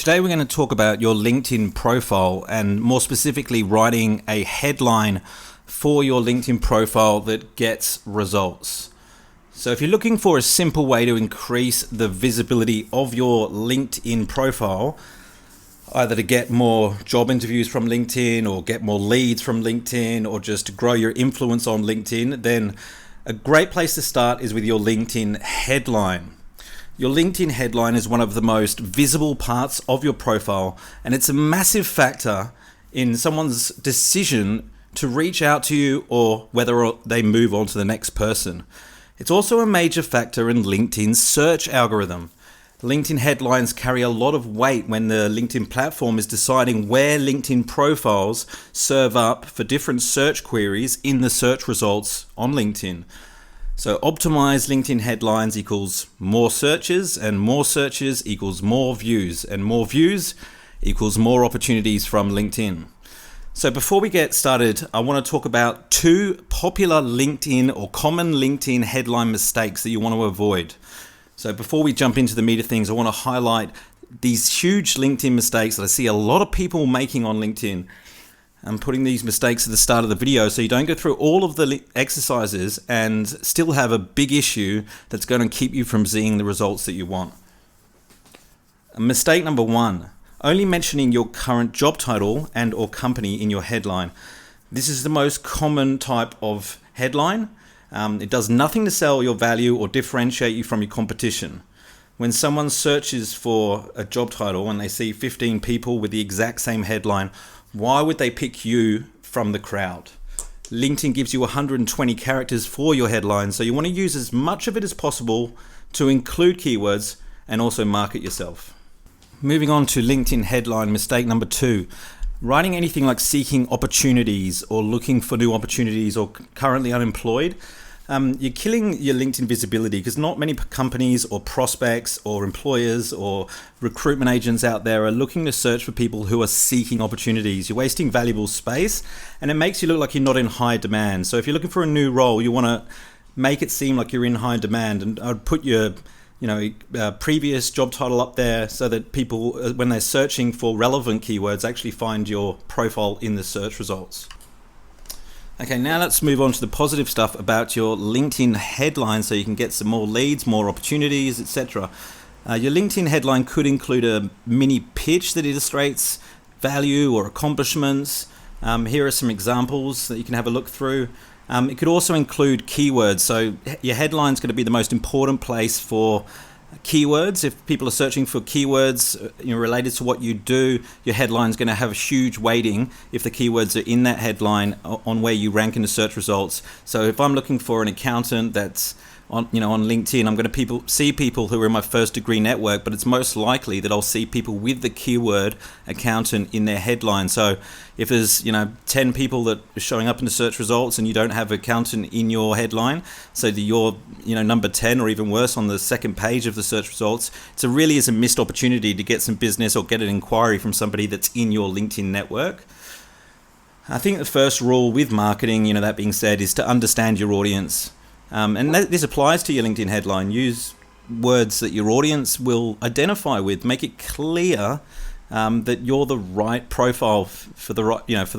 Today we're going to talk about your LinkedIn profile and more specifically writing a headline for your LinkedIn profile that gets results. So if you're looking for a simple way to increase the visibility of your LinkedIn profile, either to get more job interviews from LinkedIn or get more leads from LinkedIn or just to grow your influence on LinkedIn, then a great place to start is with your LinkedIn headline. Your LinkedIn headline is one of the most visible parts of your profile, and it's a massive factor in someone's decision to reach out to you or whether they move on to the next person. It's also a major factor in LinkedIn's search algorithm. LinkedIn headlines carry a lot of weight when the LinkedIn platform is deciding where LinkedIn profiles serve up for different search queries in the search results on LinkedIn. So optimized LinkedIn headlines equals more searches, and more searches equals more views, and more views equals more opportunities from LinkedIn. So before we get started, I want to talk about two popular LinkedIn or common LinkedIn headline mistakes that you want to avoid. So before we jump into the meat of things, I want to highlight these huge LinkedIn mistakes that I see a lot of people making on LinkedIn. I'm putting these mistakes at the start of the video so you don't go through all of the exercises and still have a big issue that's going to keep you from seeing the results that you want. Mistake number one, only mentioning your current job title and or company in your headline. This is the most common type of headline. It does nothing to sell your value or differentiate you from your competition. When someone searches for a job title and they see 15 people with the exact same headline, why would they pick you from the crowd? LinkedIn gives you 120 characters for your headline, so you want to use as much of it as possible to include keywords and also market yourself. Moving on to LinkedIn headline mistake number two, writing anything like seeking opportunities or looking for new opportunities or currently unemployed. You're killing your LinkedIn visibility because not many companies or prospects or employers or recruitment agents out there are looking to search for people who are seeking opportunities. You're wasting valuable space and it makes you look like you're not in high demand. So if you're looking for a new role, you want to make it seem like you're in high demand, and I'd put your previous job title up there so that people, when they're searching for relevant keywords, actually find your profile in the search results. Okay, now let's move on to the positive stuff about your LinkedIn headline so you can get some more leads, more opportunities, etc. Your LinkedIn headline could include a mini pitch that illustrates value or accomplishments. Here are some examples that you can have a look through. It could also include keywords. So your headline is going to be the most important place for keywords. If people are searching for keywords related to what you do, your headline is going to have a huge weighting if the keywords are in that headline on where you rank in the search results. So if I'm looking for an accountant that's on LinkedIn, I'm going to see people who are in my first degree network, but it's most likely that I'll see people with the keyword accountant in their headline. So if there's 10 people that are showing up in the search results and you don't have accountant in your headline, so that you're number 10 or even worse on the second page of the search results, it really is a missed opportunity to get some business or get an inquiry from somebody that's in your LinkedIn network. I think the first rule with marketing, that being said, is to understand your audience. And this applies to your LinkedIn headline. Use words that your audience will identify with. Make it clear that you're the right profile for the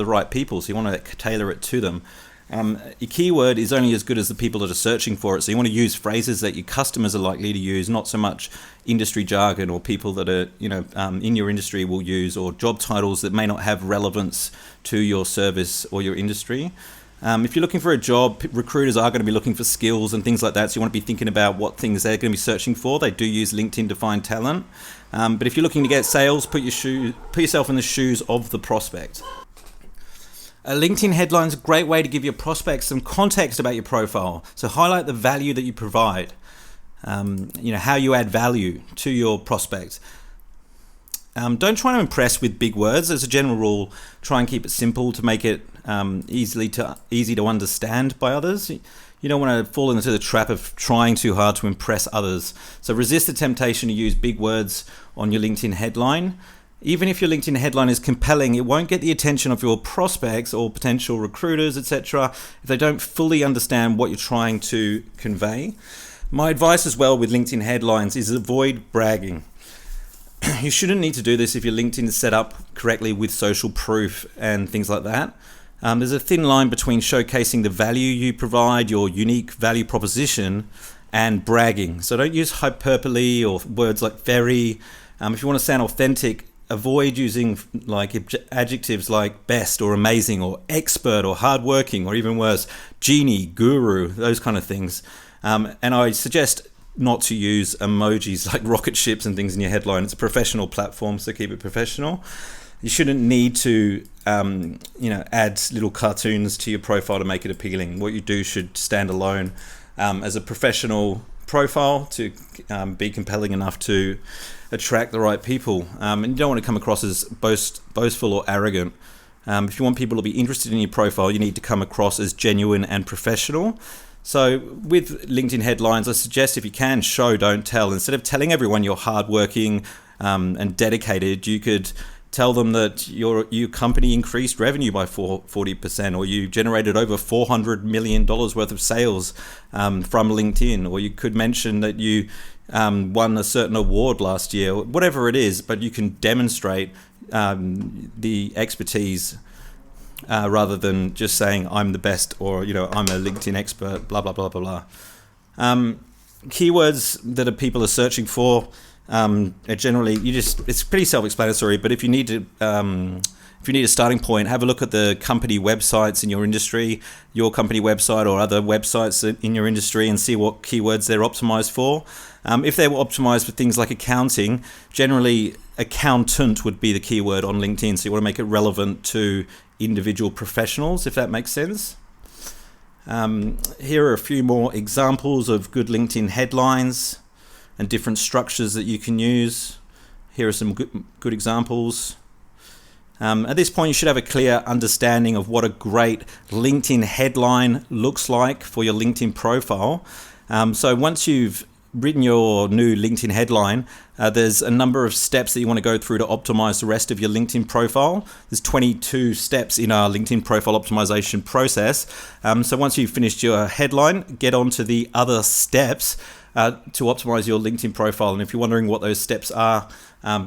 right people. So you want to tailor it to them. Your keyword is only as good as the people that are searching for it. So you want to use phrases that your customers are likely to use, not so much industry jargon or people that are in your industry will use, or job titles that may not have relevance to your service or your industry. If you're looking for a job, recruiters are going to be looking for skills and things like that, so you want to be thinking about what things they're going to be searching for. They do use LinkedIn to find talent. But if you're looking to get sales, put yourself in the shoes of the prospect. A LinkedIn headline is a great way to give your prospects some context about your profile. So highlight the value that you provide, how you add value to your prospect. Don't try to impress with big words. As a general rule, try and keep it simple to make it easy to understand by others. You don't want to fall into the trap of trying too hard to impress others. So resist the temptation to use big words on your LinkedIn headline. Even if your LinkedIn headline is compelling, it won't get the attention of your prospects or potential recruiters, etc., if they don't fully understand what you're trying to convey. My advice as well with LinkedIn headlines is avoid bragging. You shouldn't need to do this if your LinkedIn is set up correctly with social proof and things like that. There's a thin line between showcasing the value you provide, your unique value proposition, and bragging. So don't use hyperbole or words like very. If you want to sound authentic, avoid using like adjectives like best or amazing or expert or hardworking, or even worse, genie, guru, those kind of things. And I suggest not to use emojis like rocket ships and things in your headline. It's a professional platform, so keep it professional. You shouldn't need to add little cartoons to your profile to make it appealing. What you do should stand alone as a professional profile to be compelling enough to attract the right people. And you don't want to come across as boastful or arrogant. If you want people to be interested in your profile, you need to come across as genuine and professional. So with LinkedIn headlines, I suggest if you can, show, don't tell. Instead of telling everyone you're hardworking and dedicated, you could tell them that your company increased revenue by 40%, or you generated over $400 million worth of sales from LinkedIn, or you could mention that you won a certain award last year, whatever it is, but you can demonstrate the expertise rather than just saying I'm the best, or I'm a LinkedIn expert, blah blah blah blah blah. Keywords that people are searching for are generally it's pretty self-explanatory. But if you need a starting point, have a look at the company websites in your industry, your company website or other websites in your industry, and see what keywords they're optimized for. If they were optimized for things like accounting, generally accountant would be the keyword on LinkedIn. So you want to make it relevant to individual professionals, if that makes sense. Here are a few more examples of good LinkedIn headlines and different structures that you can use. Here are some good examples. At this point, you should have a clear understanding of what a great LinkedIn headline looks like for your LinkedIn profile. So once you've written your new LinkedIn headline, there's a number of steps that you want to go through to optimize the rest of your LinkedIn profile. There's 22 steps in our LinkedIn profile optimization process. So once you've finished your headline, get on to the other steps to optimize your LinkedIn profile. And if you're wondering what those steps are,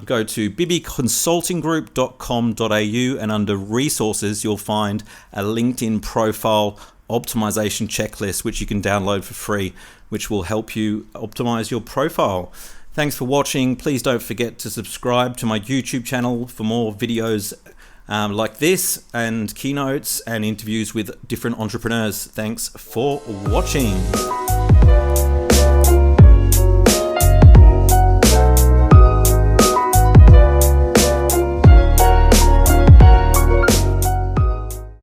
go to bibbyconsultinggroup.com.au, and under resources, you'll find a LinkedIn profile optimization checklist, which you can download for free, which will help you optimize your profile. Thanks for watching. Please don't forget to subscribe to my YouTube channel for more videos like this, and keynotes and interviews with different entrepreneurs. Thanks for watching.